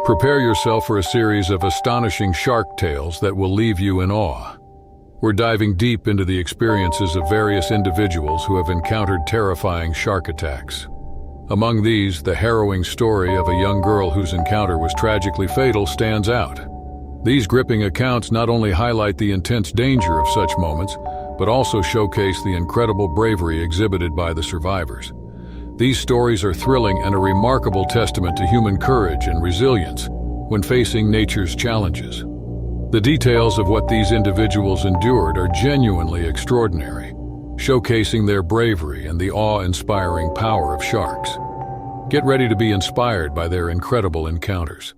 Prepare yourself for a series of astonishing shark tales that will leave you in awe. We're diving deep into the experiences of various individuals who have encountered terrifying shark attacks. Among these, the harrowing story of a young girl whose encounter was tragically fatal stands out. These gripping accounts not only highlight the intense danger of such moments, but also showcase the incredible bravery exhibited by the survivors. These stories are thrilling and a remarkable testament to human courage and resilience when facing nature's challenges. The details of what these individuals endured are genuinely extraordinary, showcasing their bravery and the awe-inspiring power of sharks. Get ready to be inspired by their incredible encounters.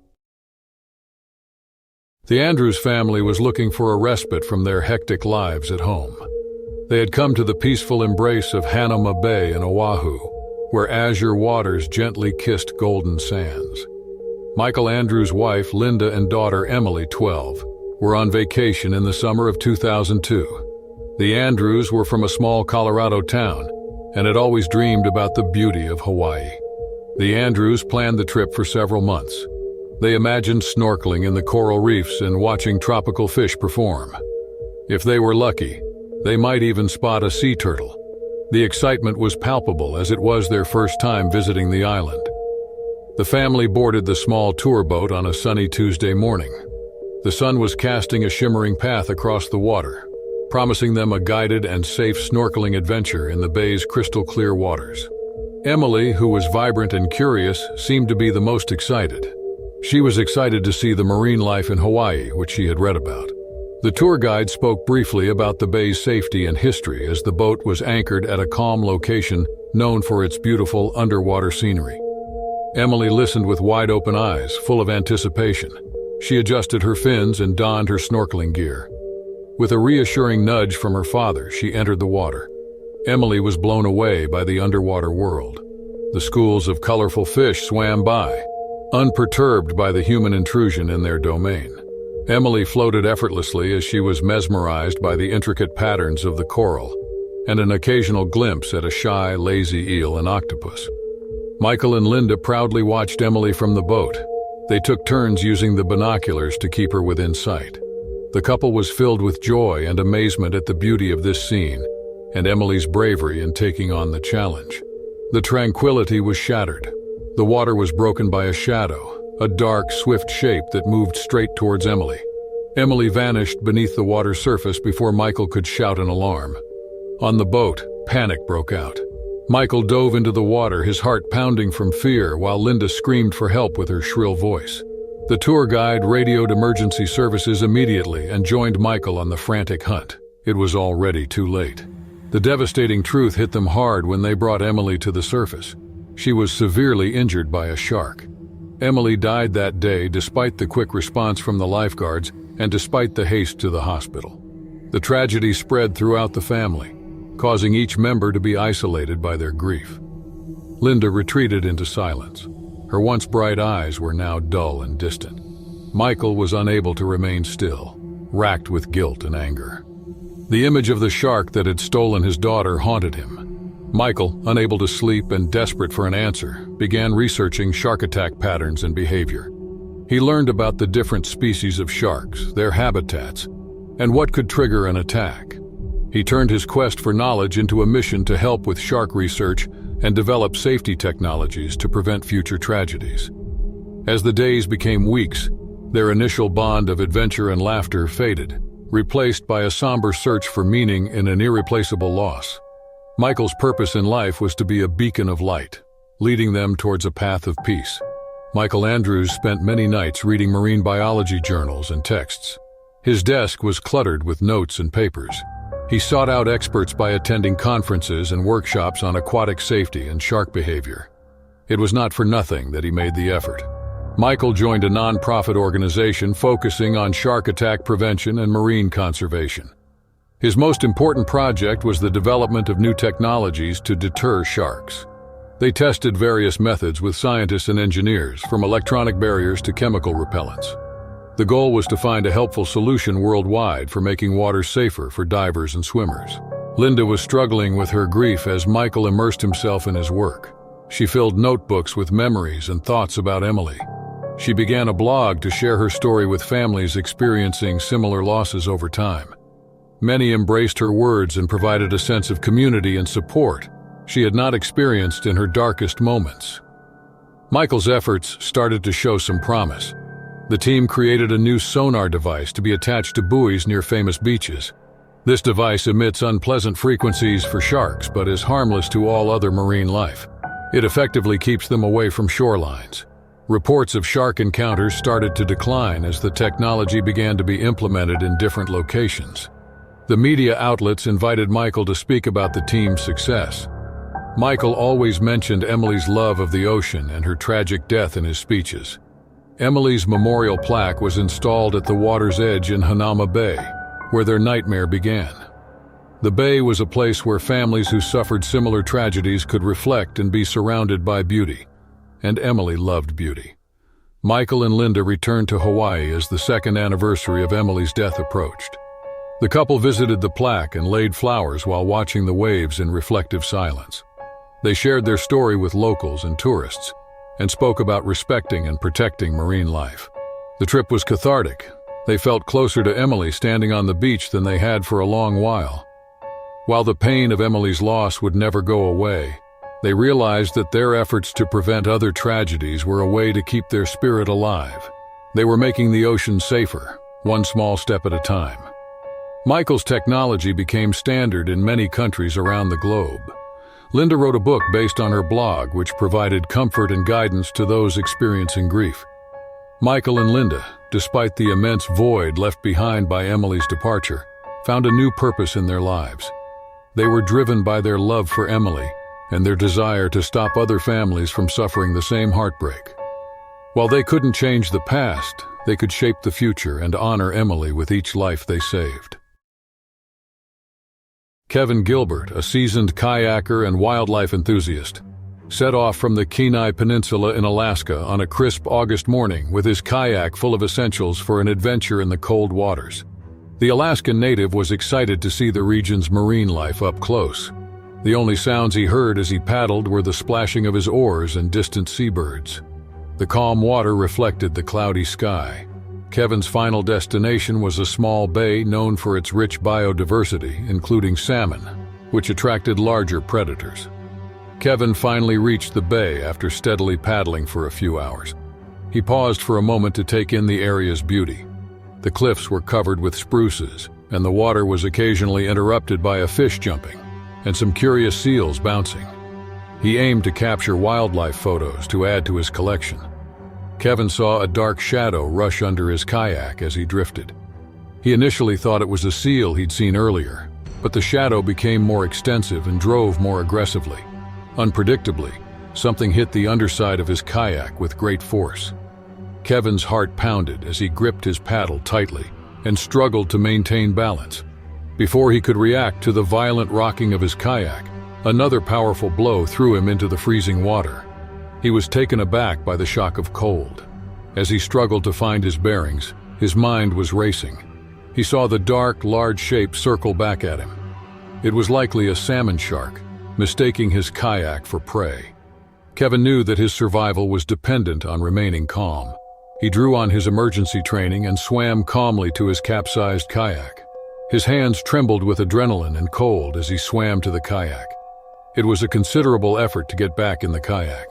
The Andrews family was looking for a respite from their hectic lives at home. They had come to the peaceful embrace of Hanama Bay in Oahu, where azure waters gently kissed golden sands. Michael Andrews' wife, Linda, and daughter, Emily, 12, were on vacation in the summer of 2002. The Andrews were from a small Colorado town and had always dreamed about the beauty of Hawaii. The Andrews planned the trip for several months. They imagined snorkeling in the coral reefs and watching tropical fish perform. If they were lucky, they might even spot a sea turtle. The excitement was palpable as it was their first time visiting the island. The family boarded the small tour boat on a sunny Tuesday morning. The sun was casting a shimmering path across the water, promising them a guided and safe snorkeling adventure in the bay's crystal-clear waters. Emily, who was vibrant and curious, seemed to be the most excited. She was excited to see the marine life in Hawaii, which she had read about. The tour guide spoke briefly about the bay's safety and history as the boat was anchored at a calm location known for its beautiful underwater scenery. Emily listened with wide-open eyes, full of anticipation. She adjusted her fins and donned her snorkeling gear. With a reassuring nudge from her father, she entered the water. Emily was blown away by the underwater world. The schools of colorful fish swam by, unperturbed by the human intrusion in their domain. Emily floated effortlessly as she was mesmerized by the intricate patterns of the coral and an occasional glimpse at a shy, lazy eel and octopus. Michael and Linda proudly watched Emily from the boat. They took turns using the binoculars to keep her within sight. The couple was filled with joy and amazement at the beauty of this scene and Emily's bravery in taking on the challenge. The tranquility was shattered. The water was broken by a shadow, a dark, swift shape that moved straight towards Emily. Emily vanished beneath the water's surface before Michael could shout an alarm. On the boat, panic broke out. Michael dove into the water, his heart pounding from fear, while Linda screamed for help with her shrill voice. The tour guide radioed emergency services immediately and joined Michael on the frantic hunt. It was already too late. The devastating truth hit them hard when they brought Emily to the surface. She was severely injured by a shark. Emily died that day despite the quick response from the lifeguards and despite the haste to the hospital. The tragedy spread throughout the family, causing each member to be isolated by their grief. Linda retreated into silence. Her once bright eyes were now dull and distant. Michael was unable to remain still, racked with guilt and anger. The image of the shark that had stolen his daughter haunted him. Michael, unable to sleep and desperate for an answer, began researching shark attack patterns and behavior. He learned about the different species of sharks, their habitats, and what could trigger an attack. He turned his quest for knowledge into a mission to help with shark research and develop safety technologies to prevent future tragedies. As the days became weeks, their initial bond of adventure and laughter faded, replaced by a somber search for meaning in an irreplaceable loss. Michael's purpose in life was to be a beacon of light, leading them towards a path of peace. Michael Andrews spent many nights reading marine biology journals and texts. His desk was cluttered with notes and papers. He sought out experts by attending conferences and workshops on aquatic safety and shark behavior. It was not for nothing that he made the effort. Michael joined a non-profit organization focusing on shark attack prevention and marine conservation. His most important project was the development of new technologies to deter sharks. They tested various methods with scientists and engineers, from electronic barriers to chemical repellents. The goal was to find a helpful solution worldwide for making water safer for divers and swimmers. Linda was struggling with her grief as Michael immersed himself in his work. She filled notebooks with memories and thoughts about Emily. She began a blog to share her story with families experiencing similar losses over time. Many embraced her words and provided a sense of community and support she had not experienced in her darkest moments. Michael's efforts started to show some promise. The team created a new sonar device to be attached to buoys near famous beaches. This device emits unpleasant frequencies for sharks but is harmless to all other marine life. It effectively keeps them away from shorelines. Reports of shark encounters started to decline as the technology began to be implemented in different locations. The media outlets invited Michael to speak about the team's success. Michael always mentioned Emily's love of the ocean and her tragic death in his speeches. Emily's memorial plaque was installed at the water's edge in Hanauma Bay, where their nightmare began. The bay was a place where families who suffered similar tragedies could reflect and be surrounded by beauty. And Emily loved beauty. Michael and Linda returned to Hawaii as the second anniversary of Emily's death approached. The couple visited the plaque and laid flowers while watching the waves in reflective silence. They shared their story with locals and tourists and spoke about respecting and protecting marine life. The trip was cathartic. They felt closer to Emily standing on the beach than they had for a long while. While the pain of Emily's loss would never go away, they realized that their efforts to prevent other tragedies were a way to keep their spirit alive. They were making the ocean safer, one small step at a time. Michael's technology became standard in many countries around the globe. Linda wrote a book based on her blog, which provided comfort and guidance to those experiencing grief. Michael and Linda, despite the immense void left behind by Emily's departure, found a new purpose in their lives. They were driven by their love for Emily and their desire to stop other families from suffering the same heartbreak. While they couldn't change the past, they could shape the future and honor Emily with each life they saved. Kevin Gilbert, a seasoned kayaker and wildlife enthusiast, set off from the Kenai Peninsula in Alaska on a crisp August morning with his kayak full of essentials for an adventure in the cold waters. The Alaskan native was excited to see the region's marine life up close. The only sounds he heard as he paddled were the splashing of his oars and distant seabirds. The calm water reflected the cloudy sky. Kevin's final destination was a small bay known for its rich biodiversity, including salmon, which attracted larger predators. Kevin finally reached the bay after steadily paddling for a few hours. He paused for a moment to take in the area's beauty. The cliffs were covered with spruces, and the water was occasionally interrupted by a fish jumping and some curious seals bouncing. He aimed to capture wildlife photos to add to his collection. Kevin saw a dark shadow rush under his kayak as he drifted. He initially thought it was a seal he'd seen earlier, but the shadow became more extensive and drove more aggressively. Unpredictably, something hit the underside of his kayak with great force. Kevin's heart pounded as he gripped his paddle tightly and struggled to maintain balance. Before he could react to the violent rocking of his kayak, another powerful blow threw him into the freezing water. He was taken aback by the shock of cold. As he struggled to find his bearings, his mind was racing. He saw the dark, large shape circle back at him. It was likely a salmon shark, mistaking his kayak for prey. Kevin knew that his survival was dependent on remaining calm. He drew on his emergency training and swam calmly to his capsized kayak. His hands trembled with adrenaline and cold as he swam to the kayak. It was a considerable effort to get back in the kayak.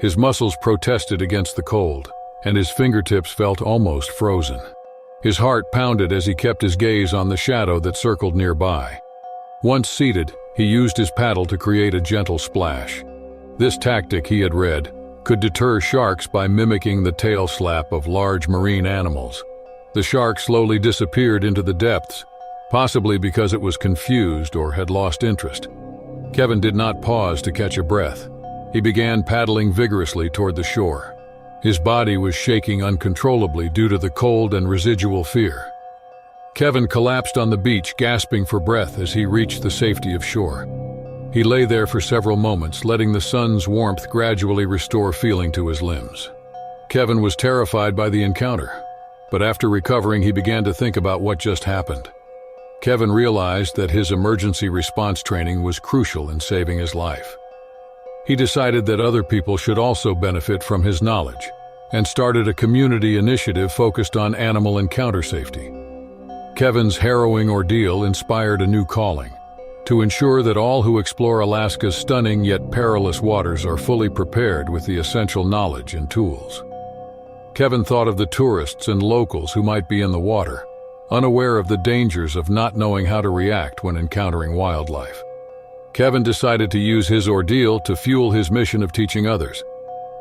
His muscles protested against the cold, and his fingertips felt almost frozen. His heart pounded as he kept his gaze on the shadow that circled nearby. Once seated, he used his paddle to create a gentle splash. This tactic, he had read, could deter sharks by mimicking the tail slap of large marine animals. The shark slowly disappeared into the depths, possibly because it was confused or had lost interest. Kevin did not pause to catch a breath. He began paddling vigorously toward the shore. His body was shaking uncontrollably due to the cold and residual fear. Kevin collapsed on the beach, gasping for breath as he reached the safety of shore. He lay there for several moments, letting the sun's warmth gradually restore feeling to his limbs. Kevin was terrified by the encounter, but after recovering, he began to think about what just happened. Kevin realized that his emergency response training was crucial in saving his life. He decided that other people should also benefit from his knowledge, and started a community initiative focused on animal encounter safety. Kevin's harrowing ordeal inspired a new calling: to ensure that all who explore Alaska's stunning yet perilous waters are fully prepared with the essential knowledge and tools. Kevin thought of the tourists and locals who might be in the water, unaware of the dangers of not knowing how to react when encountering wildlife. Kevin decided to use his ordeal to fuel his mission of teaching others.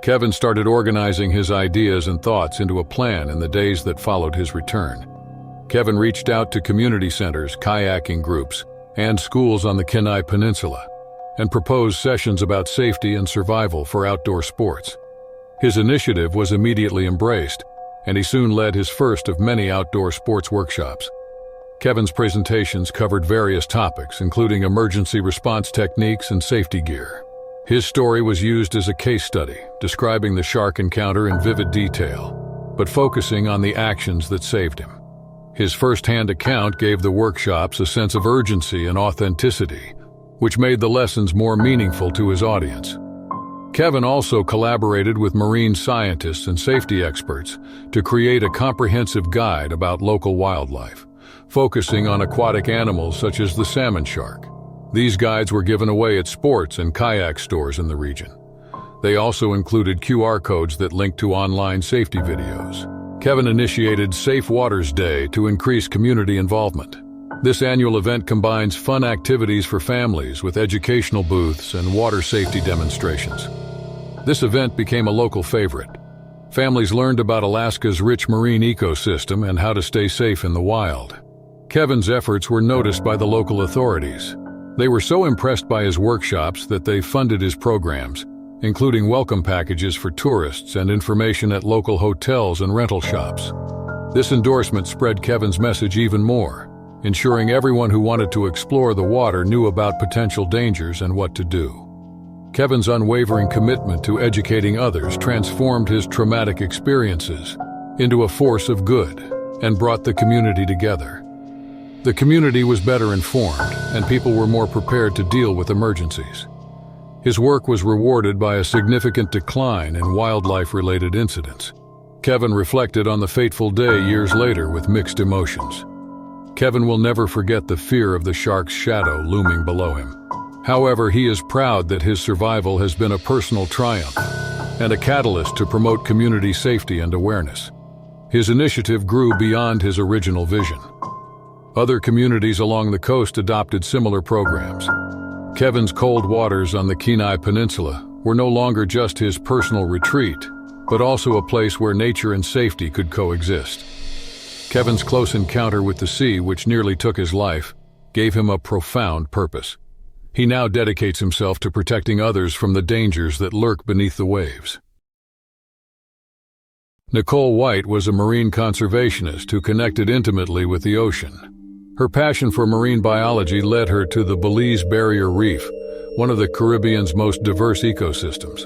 Kevin started organizing his ideas and thoughts into a plan in the days that followed his return. Kevin reached out to community centers, kayaking groups, and schools on the Kenai Peninsula, and proposed sessions about safety and survival for outdoor sports. His initiative was immediately embraced, and he soon led his first of many outdoor sports workshops. Kevin's presentations covered various topics, including emergency response techniques and safety gear. His story was used as a case study, describing the shark encounter in vivid detail, but focusing on the actions that saved him. His first-hand account gave the workshops a sense of urgency and authenticity, which made the lessons more meaningful to his audience. Kevin also collaborated with marine scientists and safety experts to create a comprehensive guide about local wildlife, focusing on aquatic animals such as the salmon shark. These guides were given away at sports and kayak stores in the region. They also included QR codes that linked to online safety videos. Kevin initiated Safe Waters Day to increase community involvement. This annual event combines fun activities for families with educational booths and water safety demonstrations. This event became a local favorite. Families learned about Alaska's rich marine ecosystem and how to stay safe in the wild. Kevin's efforts were noticed by the local authorities. They were so impressed by his workshops that they funded his programs, including welcome packages for tourists and information at local hotels and rental shops. This endorsement spread Kevin's message even more, ensuring everyone who wanted to explore the water knew about potential dangers and what to do. Kevin's unwavering commitment to educating others transformed his traumatic experiences into a force of good and brought the community together. The community was better informed, and people were more prepared to deal with emergencies. His work was rewarded by a significant decline in wildlife-related incidents. Kevin reflected on the fateful day years later with mixed emotions. Kevin will never forget the fear of the shark's shadow looming below him. However, he is proud that his survival has been a personal triumph and a catalyst to promote community safety and awareness. His initiative grew beyond his original vision. Other communities along the coast adopted similar programs. Kevin's cold waters on the Kenai Peninsula were no longer just his personal retreat, but also a place where nature and safety could coexist. Kevin's close encounter with the sea, which nearly took his life, gave him a profound purpose. He now dedicates himself to protecting others from the dangers that lurk beneath the waves. Nicole White was a marine conservationist who connected intimately with the ocean. Her passion for marine biology led her to the Belize Barrier Reef, one of the Caribbean's most diverse ecosystems.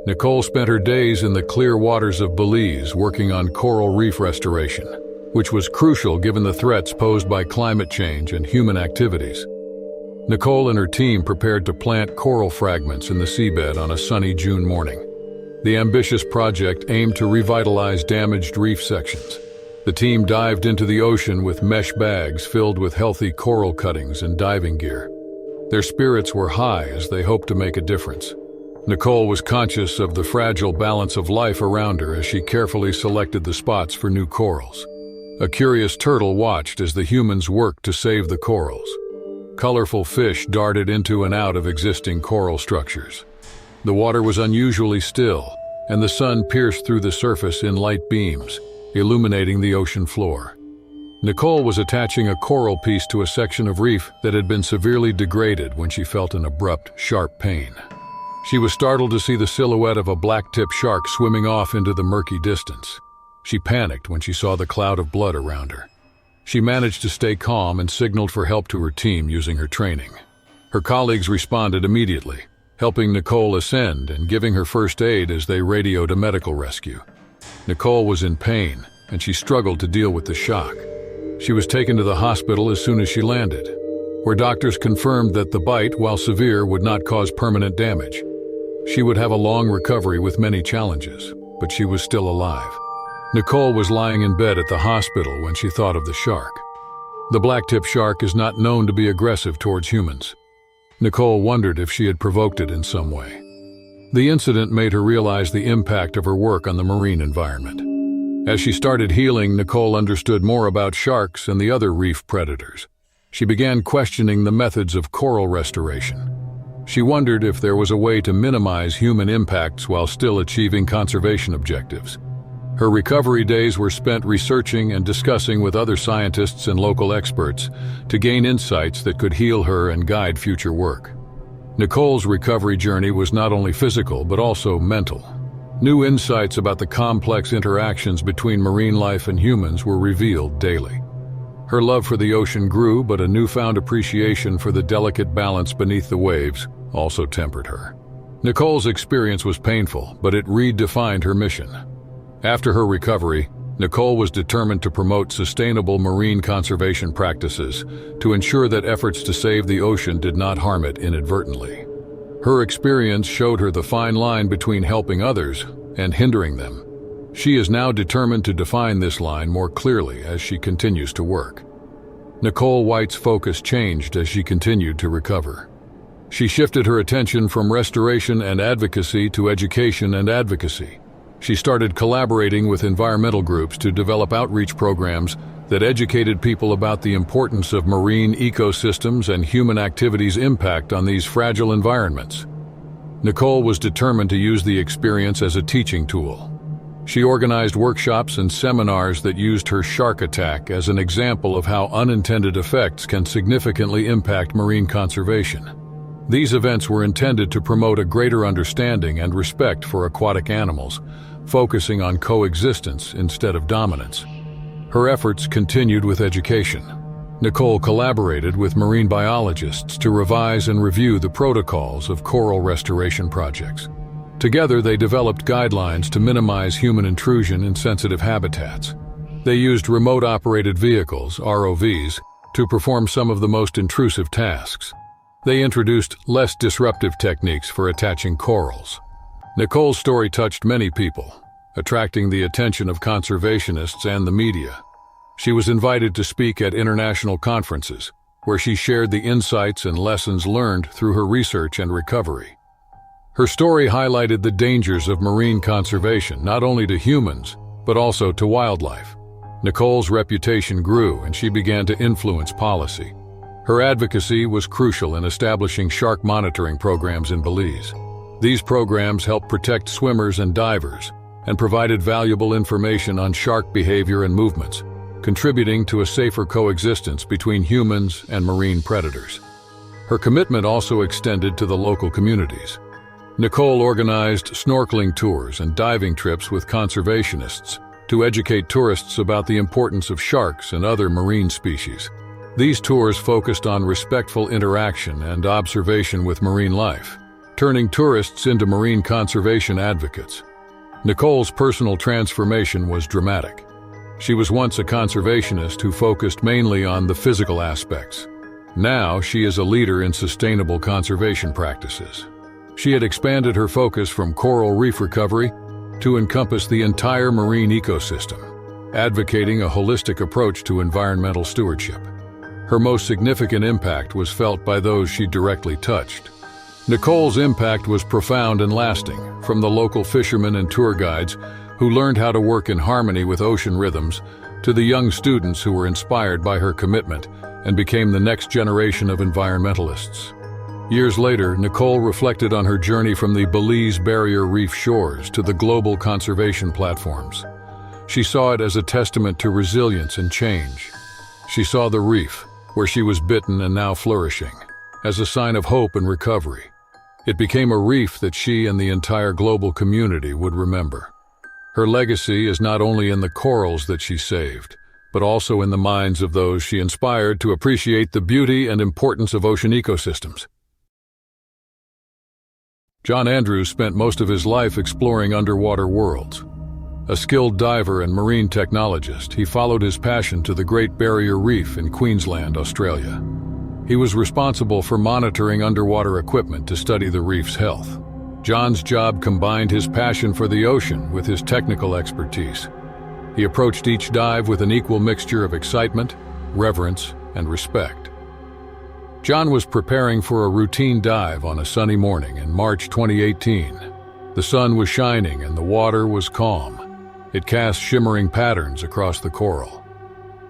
Nicole spent her days in the clear waters of Belize working on coral reef restoration, which was crucial given the threats posed by climate change and human activities. Nicole and her team prepared to plant coral fragments in the seabed on a sunny June morning. The ambitious project aimed to revitalize damaged reef sections. The team dived into the ocean with mesh bags filled with healthy coral cuttings and diving gear. Their spirits were high as they hoped to make a difference. Nicole was conscious of the fragile balance of life around her as she carefully selected the spots for new corals. A curious turtle watched as the humans worked to save the corals. Colorful fish darted into and out of existing coral structures. The water was unusually still, and the sun pierced through the surface in light beams, illuminating the ocean floor. Nicole was attaching a coral piece to a section of reef that had been severely degraded when she felt an abrupt, sharp pain. She was startled to see the silhouette of a black-tipped shark swimming off into the murky distance. She panicked when she saw the cloud of blood around her. She managed to stay calm and signaled for help to her team using her training. Her colleagues responded immediately, helping Nicole ascend and giving her first aid as they radioed a medical rescue. Nicole was in pain, and she struggled to deal with the shock. She was taken to the hospital as soon as she landed, where doctors confirmed that the bite, while severe, would not cause permanent damage. She would have a long recovery with many challenges. but she was still alive. Nicole was lying in bed at the hospital when she thought of the shark. The blacktip shark is not known to be aggressive towards humans. Nicole wondered if she had provoked it in some way. The incident made her realize the impact of her work on the marine environment. As she started healing, Nicole understood more about sharks and the other reef predators. She began questioning the methods of coral restoration. She wondered if there was a way to minimize human impacts while still achieving conservation objectives. Her recovery days were spent researching and discussing with other scientists and local experts to gain insights that could heal her and guide future work. Nicole's recovery journey was not only physical but also mental. New insights about the complex interactions between marine life and humans were revealed daily. Her love for the ocean grew, but a newfound appreciation for the delicate balance beneath the waves also tempered her. Nicole's experience was painful, but it redefined her mission. After her recovery, Nicole was determined to promote sustainable marine conservation practices to ensure that efforts to save the ocean did not harm it inadvertently. Her experience showed her the fine line between helping others and hindering them. She is now determined to define this line more clearly as she continues to work. Nicole White's focus changed as she continued to recover. She shifted her attention from restoration and advocacy to education and advocacy. She started collaborating with environmental groups to develop outreach programs that educated people about the importance of marine ecosystems and human activity's impact on these fragile environments. Nicole was determined to use the experience as a teaching tool. She organized workshops and seminars that used her shark attack as an example of how unintended effects can significantly impact marine conservation. These events were intended to promote a greater understanding and respect for aquatic animals, focusing on coexistence instead of dominance. Her efforts continued with education. Nicole collaborated with marine biologists to revise and review the protocols of coral restoration projects. Together, they developed guidelines to minimize human intrusion in sensitive habitats. They used remote-operated vehicles, ROVs, to perform some of the most intrusive tasks. They introduced less disruptive techniques for attaching corals. Nicole's story touched many people, attracting the attention of conservationists and the media. She was invited to speak at international conferences, where she shared the insights and lessons learned through her research and recovery. Her story highlighted the dangers of marine conservation, not only to humans, but also to wildlife. Nicole's reputation grew, and she began to influence policy. Her advocacy was crucial in establishing shark monitoring programs in Belize. These programs helped protect swimmers and divers, and provided valuable information on shark behavior and movements, contributing to a safer coexistence between humans and marine predators. Her commitment also extended to the local communities. Nicole organized snorkeling tours and diving trips with conservationists to educate tourists about the importance of sharks and other marine species. These tours focused on respectful interaction and observation with marine life, turning tourists into marine conservation advocates. Nicole's personal transformation was dramatic. She was once a conservationist who focused mainly on the physical aspects. Now she is a leader in sustainable conservation practices. She had expanded her focus from coral reef recovery to encompass the entire marine ecosystem, advocating a holistic approach to environmental stewardship. Her most significant impact was felt by those she directly touched. Nicole's impact was profound and lasting, from the local fishermen and tour guides who learned how to work in harmony with ocean rhythms, to the young students who were inspired by her commitment and became the next generation of environmentalists. Years later, Nicole reflected on her journey from the Belize Barrier Reef shores to the global conservation platforms. She saw it as a testament to resilience and change. She saw the reef, where she was bitten and now flourishing, as a sign of hope and recovery. It became a reef that she and the entire global community would remember. Her legacy is not only in the corals that she saved, but also in the minds of those she inspired to appreciate the beauty and importance of ocean ecosystems. John Andrews spent most of his life exploring underwater worlds. A skilled diver and marine technologist, he followed his passion to the Great Barrier Reef in Queensland, Australia. He was responsible for monitoring underwater equipment to study the reef's health. John's job combined his passion for the ocean with his technical expertise. He approached each dive with an equal mixture of excitement, reverence, and respect. John was preparing for a routine dive on a sunny morning in March 2018. The sun was shining and the water was calm. It cast shimmering patterns across the coral.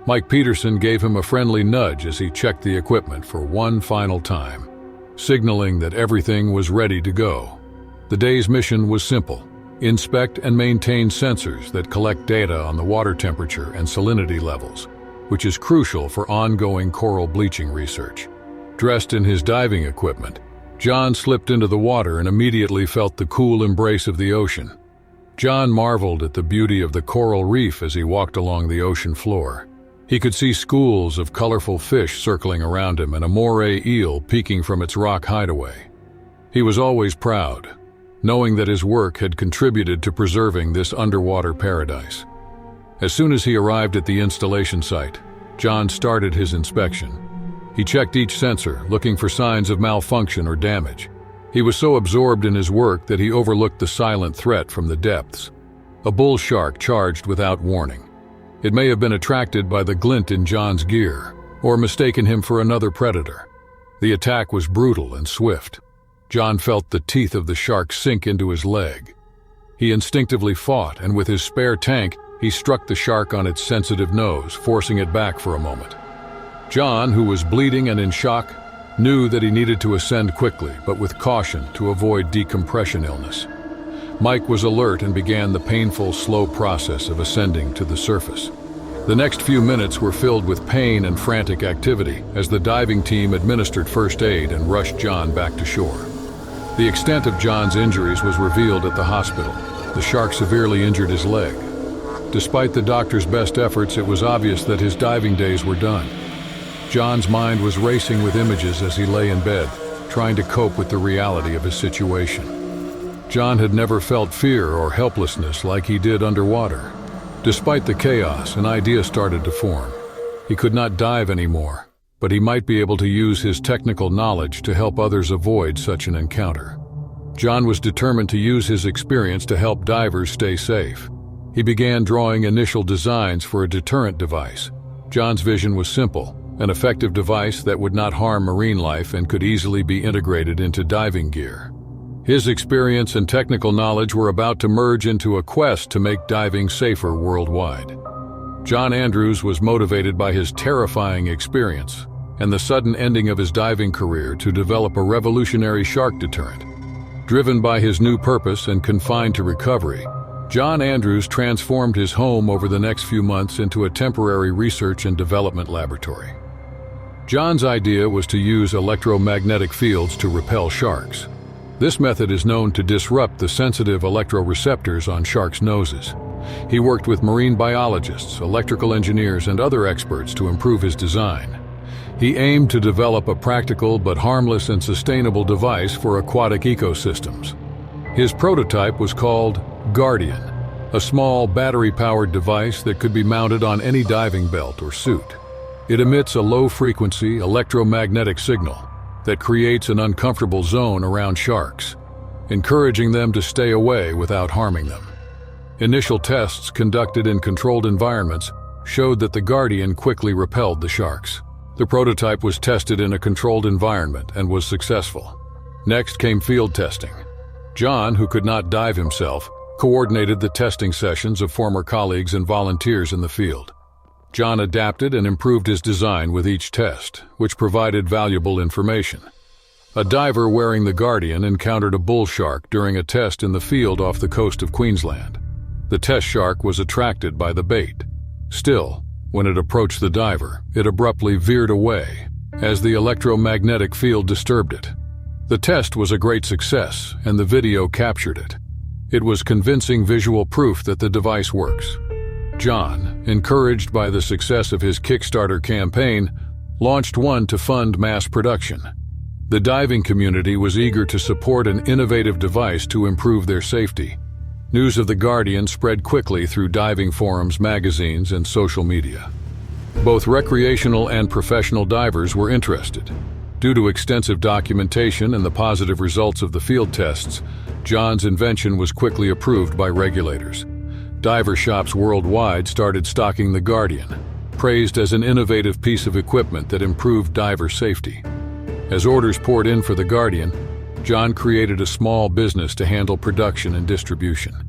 Mike Peterson gave him a friendly nudge as he checked the equipment for one final time, signaling that everything was ready to go. The day's mission was simple: inspect and maintain sensors that collect data on the water temperature and salinity levels, which is crucial for ongoing coral bleaching research. Dressed in his diving equipment, John slipped into the water and immediately felt the cool embrace of the ocean. John marveled at the beauty of the coral reef as he walked along the ocean floor. He could see schools of colorful fish circling around him and a moray eel peeking from its rock hideaway. He was always proud, knowing that his work had contributed to preserving this underwater paradise. As soon as he arrived at the installation site, John started his inspection. He checked each sensor, looking for signs of malfunction or damage. He was so absorbed in his work that he overlooked the silent threat from the depths. A bull shark charged without warning. It may have been attracted by the glint in John's gear, or mistaken him for another predator. The attack was brutal and swift. John felt the teeth of the shark sink into his leg. He instinctively fought, and with his spare tank, he struck the shark on its sensitive nose, forcing it back for a moment. John, who was bleeding and in shock, knew that he needed to ascend quickly, but with caution to avoid decompression illness. Mike was alert and began the painful, slow process of ascending to the surface. The next few minutes were filled with pain and frantic activity as the diving team administered first aid and rushed John back to shore. The extent of John's injuries was revealed at the hospital. The shark severely injured his leg. Despite the doctor's best efforts, it was obvious that his diving days were done. John's mind was racing with images as he lay in bed, trying to cope with the reality of his situation. John had never felt fear or helplessness like he did underwater. Despite the chaos, an idea started to form. He could not dive anymore, but he might be able to use his technical knowledge to help others avoid such an encounter. John was determined to use his experience to help divers stay safe. He began drawing initial designs for a deterrent device. John's vision was simple: an effective device that would not harm marine life and could easily be integrated into diving gear. His experience and technical knowledge were about to merge into a quest to make diving safer worldwide. John Andrews was motivated by his terrifying experience and the sudden ending of his diving career to develop a revolutionary shark deterrent. Driven by his new purpose and confined to recovery, John Andrews transformed his home over the next few months into a temporary research and development laboratory. John's idea was to use electromagnetic fields to repel sharks. This method is known to disrupt the sensitive electroreceptors on sharks' noses. He worked with marine biologists, electrical engineers, and other experts to improve his design. He aimed to develop a practical but harmless and sustainable device for aquatic ecosystems. His prototype was called Guardian, a small battery-powered device that could be mounted on any diving belt or suit. It emits a low-frequency electromagnetic signal that creates an uncomfortable zone around sharks, encouraging them to stay away without harming them. Initial tests conducted in controlled environments showed that the Guardian quickly repelled the sharks. The prototype was tested in a controlled environment and was successful. Next came field testing. John, who could not dive himself, coordinated the testing sessions of former colleagues and volunteers in the field. John adapted and improved his design with each test, which provided valuable information. A diver wearing the Guardian encountered a bull shark during a test in the field off the coast of Queensland. The test shark was attracted by the bait. Still, when it approached the diver, it abruptly veered away as the electromagnetic field disturbed it. The test was a great success, and the video captured it. It was convincing visual proof that the device works. John, encouraged by the success of his Kickstarter campaign, launched one to fund mass production. The diving community was eager to support an innovative device to improve their safety. News of the Guardian spread quickly through diving forums, magazines, and social media. Both recreational and professional divers were interested. Due to extensive documentation and the positive results of the field tests, John's invention was quickly approved by regulators. Diver shops worldwide started stocking the Guardian, praised as an innovative piece of equipment that improved diver safety. As orders poured in for the Guardian, John created a small business to handle production and distribution.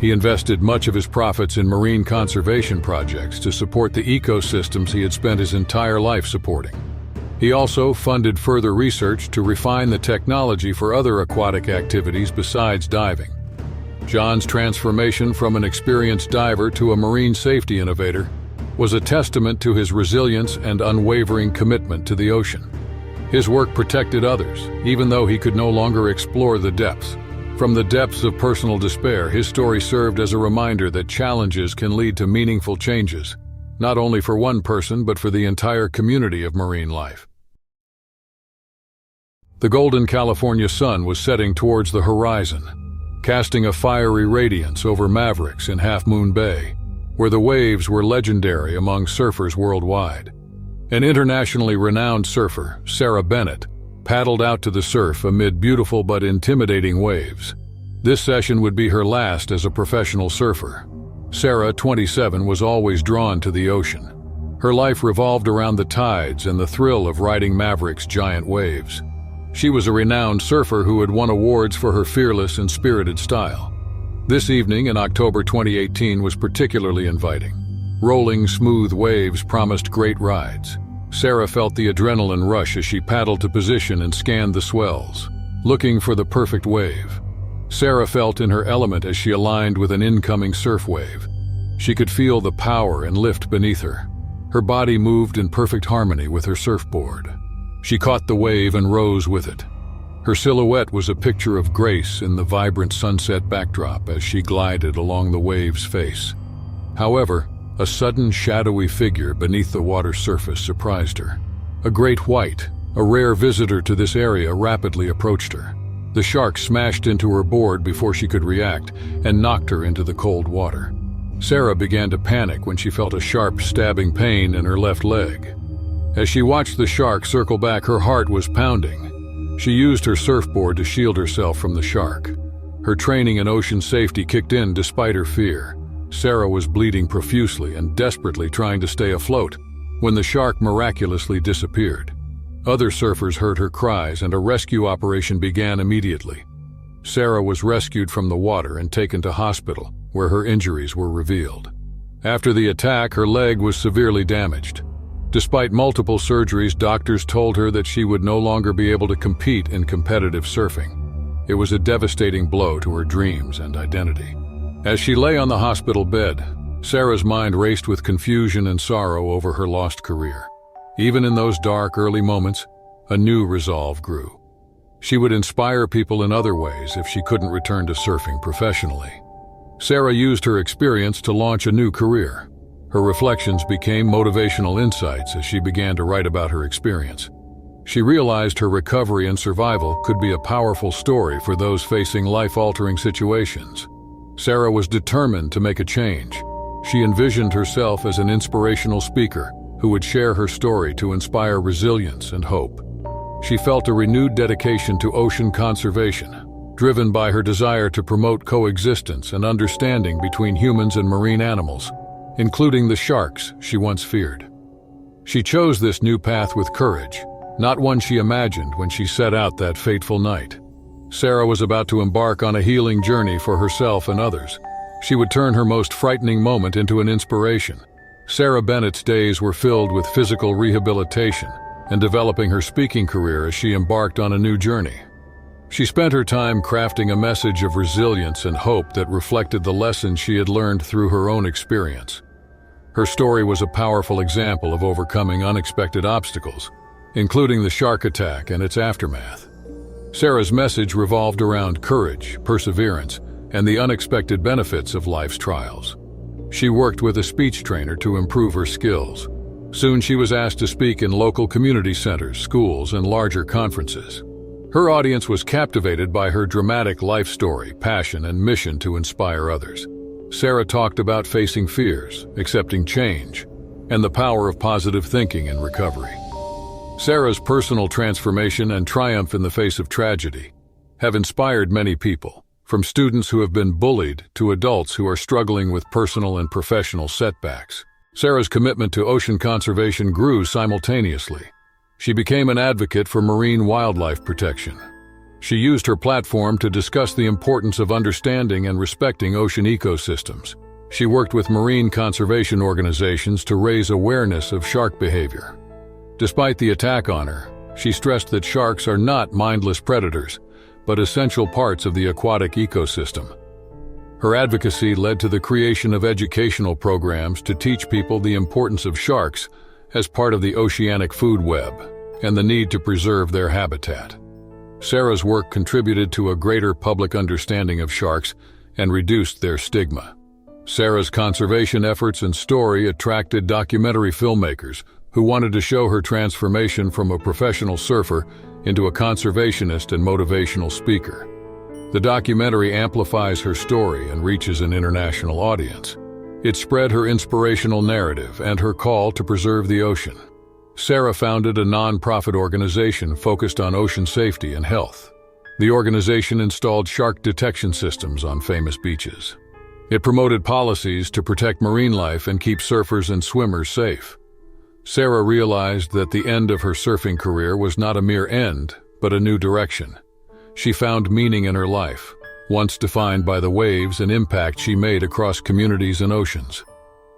He invested much of his profits in marine conservation projects to support the ecosystems he had spent his entire life supporting. He also funded further research to refine the technology for other aquatic activities besides diving. John's transformation from an experienced diver to a marine safety innovator was a testament to his resilience and unwavering commitment to the ocean. His work protected others, even though he could no longer explore the depths. From the depths of personal despair, his story served as a reminder that challenges can lead to meaningful changes, not only for one person but for the entire community of marine life. The golden California sun was setting towards the horizon, casting a fiery radiance over Mavericks in Half Moon Bay, where the waves were legendary among surfers worldwide. An internationally renowned surfer, Sarah Bennett, paddled out to the surf amid beautiful but intimidating waves. This session would be her last as a professional surfer. Sarah, 27, was always drawn to the ocean. Her life revolved around the tides and the thrill of riding Maverick's giant waves. She was a renowned surfer who had won awards for her fearless and spirited style. This evening in October 2018 was particularly inviting. Rolling, smooth waves promised great rides. Sarah felt the adrenaline rush as she paddled to position and scanned the swells, looking for the perfect wave. Sarah felt in her element as she aligned with an incoming surf wave. She could feel the power and lift beneath her. Her body moved in perfect harmony with her surfboard. She caught the wave and rose with it. Her silhouette was a picture of grace in the vibrant sunset backdrop as she glided along the wave's face. However, a sudden shadowy figure beneath the water's surface surprised her. A great white, a rare visitor to this area, rapidly approached her. The shark smashed into her board before she could react and knocked her into the cold water. Sarah began to panic when she felt a sharp, stabbing pain in her left leg. As she watched the shark circle back, her heart was pounding. She used her surfboard to shield herself from the shark. Her training in ocean safety kicked in despite her fear. Sarah was bleeding profusely and desperately trying to stay afloat when the shark miraculously disappeared. Other surfers heard her cries and a rescue operation began immediately. Sarah was rescued from the water and taken to hospital, where her injuries were revealed. After the attack, her leg was severely damaged. Despite multiple surgeries, doctors told her that she would no longer be able to compete in competitive surfing. It was a devastating blow to her dreams and identity. As she lay on the hospital bed, Sarah's mind raced with confusion and sorrow over her lost career. Even in those dark, early moments, a new resolve grew. She would inspire people in other ways if she couldn't return to surfing professionally. Sarah used her experience to launch a new career. Her reflections became motivational insights as she began to write about her experience. She realized her recovery and survival could be a powerful story for those facing life-altering situations. Sarah was determined to make a change. She envisioned herself as an inspirational speaker who would share her story to inspire resilience and hope. She felt a renewed dedication to ocean conservation, driven by her desire to promote coexistence and understanding between humans and marine animals, including the sharks she once feared. She chose this new path with courage, not one she imagined when she set out that fateful night. Sarah was about to embark on a healing journey for herself and others. She would turn her most frightening moment into an inspiration. Sarah Bennett's days were filled with physical rehabilitation and developing her speaking career as she embarked on a new journey. She spent her time crafting a message of resilience and hope that reflected the lessons she had learned through her own experience. Her story was a powerful example of overcoming unexpected obstacles, including the shark attack and its aftermath. Sarah's message revolved around courage, perseverance, and the unexpected benefits of life's trials. She worked with a speech trainer to improve her skills. Soon she was asked to speak in local community centers, schools, and larger conferences. Her audience was captivated by her dramatic life story, passion, and mission to inspire others. Sarah talked about facing fears, accepting change, and the power of positive thinking and recovery. Sarah's personal transformation and triumph in the face of tragedy have inspired many people, from students who have been bullied to adults who are struggling with personal and professional setbacks. Sarah's commitment to ocean conservation grew simultaneously. She became an advocate for marine wildlife protection. She used her platform to discuss the importance of understanding and respecting ocean ecosystems. She worked with marine conservation organizations to raise awareness of shark behavior. Despite the attack on her, she stressed that sharks are not mindless predators, but essential parts of the aquatic ecosystem. Her advocacy led to the creation of educational programs to teach people the importance of sharks as part of the oceanic food web and the need to preserve their habitat. Sarah's work contributed to a greater public understanding of sharks and reduced their stigma. Sarah's conservation efforts and story attracted documentary filmmakers who wanted to show her transformation from a professional surfer into a conservationist and motivational speaker. The documentary amplifies her story and reaches an international audience. It spread her inspirational narrative and her call to preserve the ocean. Sarah founded a non-profit organization focused on ocean safety and health. The organization installed shark detection systems on famous beaches. It promoted policies to protect marine life and keep surfers and swimmers safe. Sarah realized that the end of her surfing career was not a mere end, but a new direction. She found meaning in her life, once defined by the waves and impact she made across communities and oceans.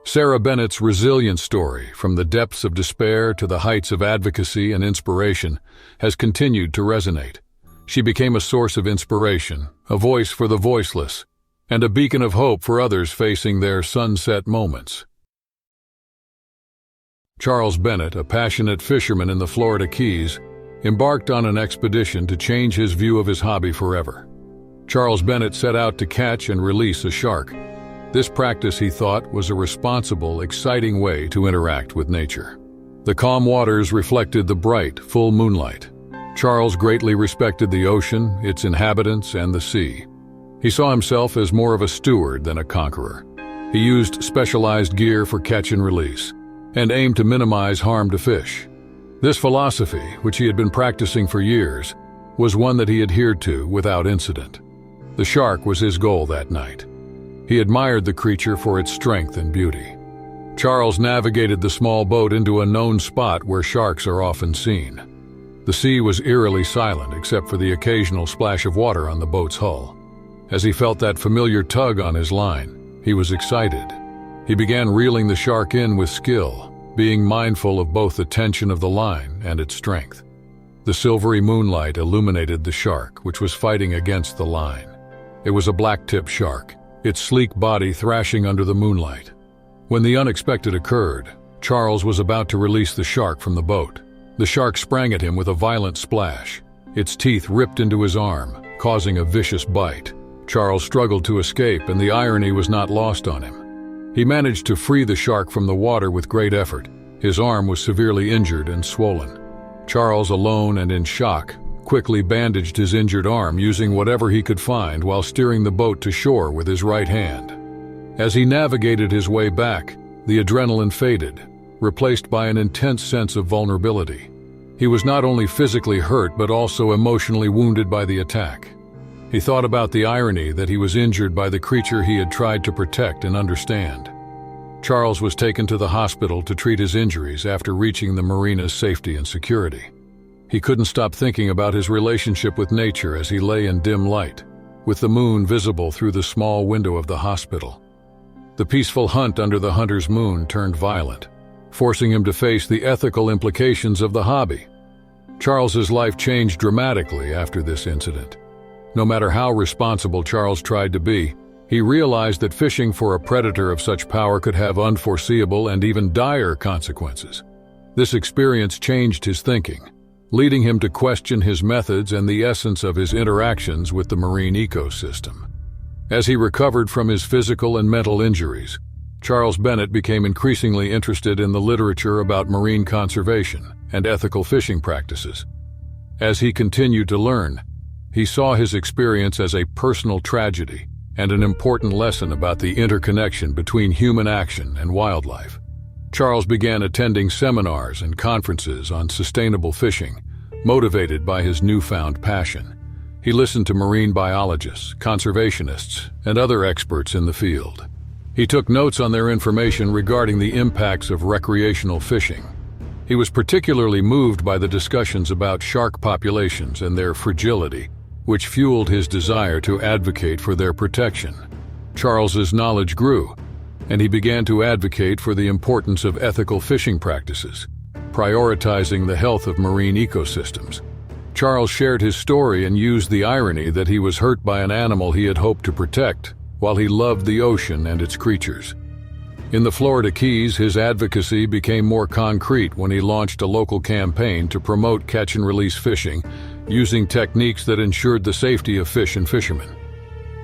Sarah Bennett's resilient story, from the depths of despair to the heights of advocacy and inspiration, has continued to resonate. She became a source of inspiration, a voice for the voiceless, and a beacon of hope for others facing their sunset moments. Charles Bennett, a passionate fisherman in the Florida Keys, embarked on an expedition to change his view of his hobby forever. Charles Bennett set out to catch and release a shark. This practice, he thought, was a responsible, exciting way to interact with nature. The calm waters reflected the bright, full moonlight. Charles greatly respected the ocean, its inhabitants, and the sea. He saw himself as more of a steward than a conqueror. He used specialized gear for catch and release, and aimed to minimize harm to fish. This philosophy, which he had been practicing for years, was one that he adhered to without incident. The shark was his goal that night. He admired the creature for its strength and beauty. Charles navigated the small boat into a known spot where sharks are often seen. The sea was eerily silent except for the occasional splash of water on the boat's hull. As he felt that familiar tug on his line, he was excited. He began reeling the shark in with skill, being mindful of both the tension of the line and its strength. The silvery moonlight illuminated the shark, which was fighting against the line. It was a black-tip shark, its sleek body thrashing under the moonlight. When the unexpected occurred, Charles was about to release the shark from the boat. The shark sprang at him with a violent splash. Its teeth ripped into his arm, causing a vicious bite. Charles struggled to escape, and the irony was not lost on him. He managed to free the shark from the water with great effort. His arm was severely injured and swollen. Charles, alone and in shock, quickly bandaged his injured arm using whatever he could find while steering the boat to shore with his right hand. As he navigated his way back, the adrenaline faded, replaced by an intense sense of vulnerability. He was not only physically hurt but also emotionally wounded by the attack. He thought about the irony that he was injured by the creature he had tried to protect and understand. Charles was taken to the hospital to treat his injuries after reaching the marina's safety and security. He couldn't stop thinking about his relationship with nature as he lay in dim light, with the moon visible through the small window of the hospital. The peaceful hunt under the hunter's moon turned violent, forcing him to face the ethical implications of the hobby. Charles's life changed dramatically after this incident. No matter how responsible Charles tried to be, he realized that fishing for a predator of such power could have unforeseeable and even dire consequences. This experience changed his thinking, leading him to question his methods and the essence of his interactions with the marine ecosystem. As he recovered from his physical and mental injuries, Charles Bennett became increasingly interested in the literature about marine conservation and ethical fishing practices. As he continued to learn, he saw his experience as a personal tragedy and an important lesson about the interconnection between human action and wildlife. Charles began attending seminars and conferences on sustainable fishing, motivated by his newfound passion. He listened to marine biologists, conservationists, and other experts in the field. He took notes on their information regarding the impacts of recreational fishing. He was particularly moved by the discussions about shark populations and their fragility, which fueled his desire to advocate for their protection. Charles's knowledge grew, and he began to advocate for the importance of ethical fishing practices, prioritizing the health of marine ecosystems. Charles shared his story and used the irony that he was hurt by an animal he had hoped to protect, while he loved the ocean and its creatures. In the Florida Keys, his advocacy became more concrete when he launched a local campaign to promote catch-and-release fishing, using techniques that ensured the safety of fish and fishermen.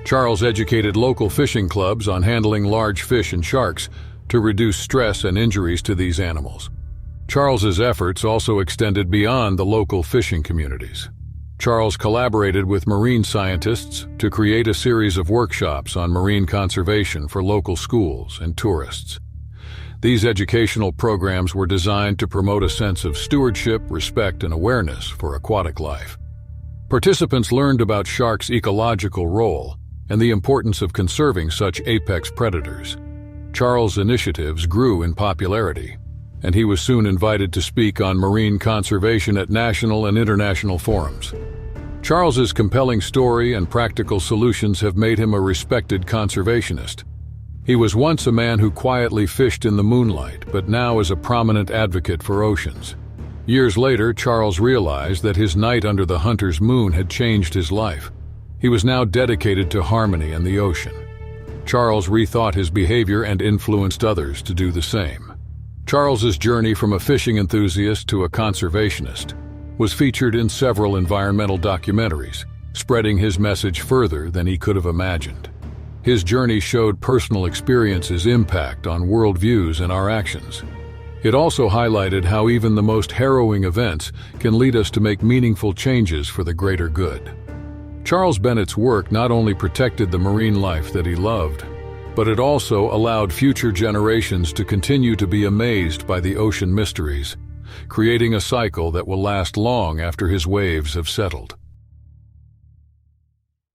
Charles educated local fishing clubs on handling large fish and sharks to reduce stress and injuries to these animals. Charles's efforts also extended beyond the local fishing communities. Charles collaborated with marine scientists to create a series of workshops on marine conservation for local schools and tourists. These educational programs were designed to promote a sense of stewardship, respect, and awareness for aquatic life. Participants learned about sharks' ecological role and the importance of conserving such apex predators. Charles' initiatives grew in popularity, and he was soon invited to speak on marine conservation at national and international forums. Charles's compelling story and practical solutions have made him a respected conservationist. He was once a man who quietly fished in the moonlight, but now is a prominent advocate for oceans. Years later, Charles realized that his night under the hunter's moon had changed his life. He was now dedicated to harmony and the ocean. Charles rethought his behavior and influenced others to do the same. Charles's journey from a fishing enthusiast to a conservationist was featured in several environmental documentaries, spreading his message further than he could have imagined. His journey showed personal experiences' impact on worldviews and our actions. It also highlighted how even the most harrowing events can lead us to make meaningful changes for the greater good. Charles Bennett's work not only protected the marine life that he loved, but it also allowed future generations to continue to be amazed by the ocean mysteries, creating a cycle that will last long after his waves have settled.